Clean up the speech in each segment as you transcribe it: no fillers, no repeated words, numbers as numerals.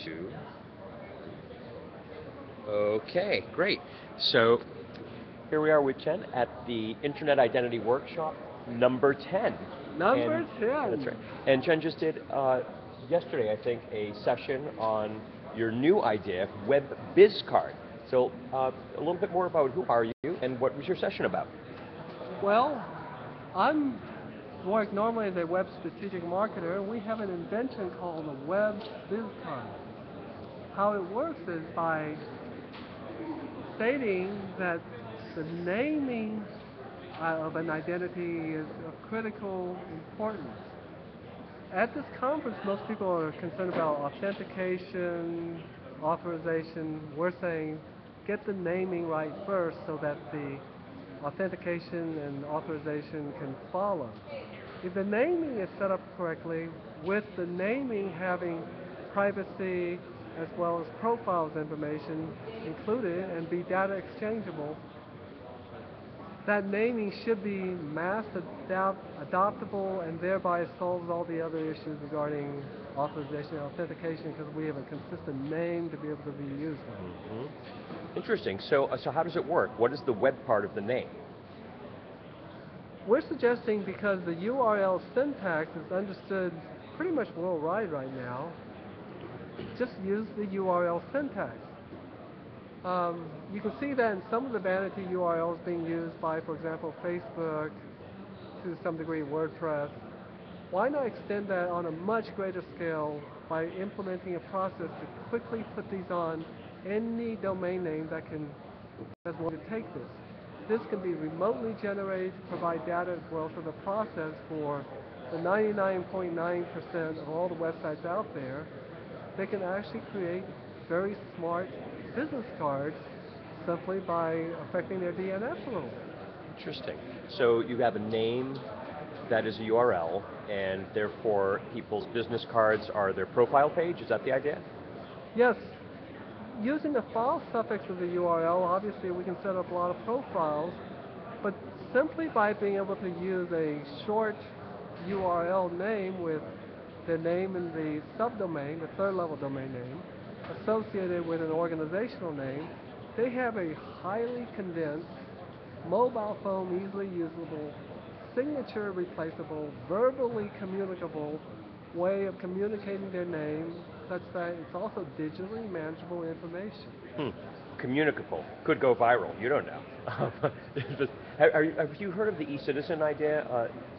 2. Okay, great. So here we are with Chen at the Internet Identity Workshop number 10. Number 10. That's right. And Chen just did, yesterday, I think, a session on your new idea, Web Biz Card. So a little bit more about who are you and what was your session about? Well, I'm work normally as a web strategic marketer. We have an invention called a Web Biz Card. How it works is by stating that the naming of an identity is of critical importance. At this conference, most people are concerned about authentication, authorization. We're saying get the naming right first so that the authentication and authorization can follow. If the naming is set up correctly, with the naming having privacy as well as profiles information included and be data exchangeable, that naming should be mass adoptable and thereby solves all the other issues regarding authorization and authentication because we have a consistent name to be able to be used with. Mm-hmm. Interesting. So how does it work? What is the web part of the name? We're suggesting, because the URL syntax is understood pretty much worldwide right now, just use the URL syntax. You can see that in some of the vanity URLs being used by, for example, Facebook, to some degree WordPress. Why not extend that on a much greater scale by implementing a process to quickly put these on any domain name that has wanted to take this. This can be remotely generated to provide data as well. So the process for the 99.9% of all the websites out there, they can actually create very smart business cards simply by affecting their DNS a little bit. Interesting. So you have a name that is a URL, and therefore people's business cards are their profile page. Is that the idea? Yes. Using the file suffix of the URL, obviously we can set up a lot of profiles, but simply by being able to use a short URL name with the name in the subdomain, the third level domain name, associated with an organizational name, they have a highly condensed, mobile phone easily usable, signature replaceable, verbally communicable way of communicating their name such that it's also digitally manageable information. Communicable. Could go viral. You don't know. Have you heard of the e-citizen idea?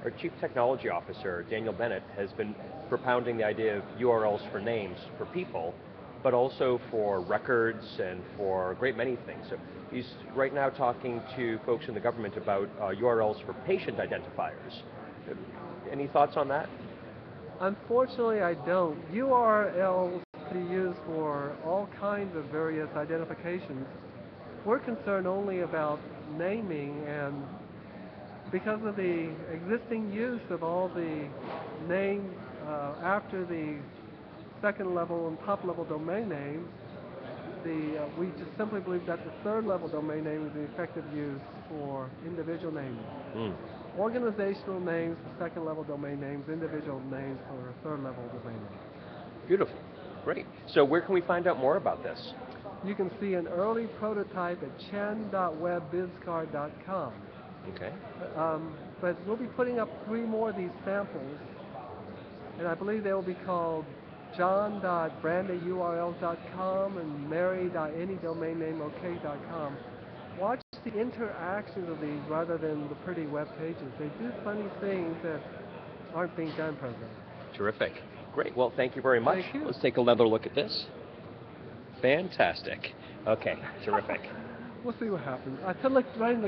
Our Chief Technology Officer, Daniel Bennett, has been propounding the idea of URLs for names for people, but also for records and for a great many things. So he's right now talking to folks in the government about URLs for patient identifiers. Any thoughts on that? Unfortunately, I don't. URLs can be used for all kinds of various identifications. We're concerned only about naming, and because of the existing use of all the names after the second level and top level domain names, we just simply believe that the third level domain name is the effective use for individual names. Organizational names for second level domain names, individual names for third level domain names. Beautiful. Great. So where can we find out more about this? You can see an early prototype at chen.webbizcard.com. Okay. But we'll be putting up 3 more of these samples, and I believe they will be called john.brandeurls.com and mary.anydomainnameok.com. Watch the interactions of these rather than the pretty web pages. They do funny things that aren't being done presently. Terrific. Great. Well, thank you very much. Thank you. Let's take another look at this. Fantastic. Okay, terrific. We'll see what happens. I feel like right in the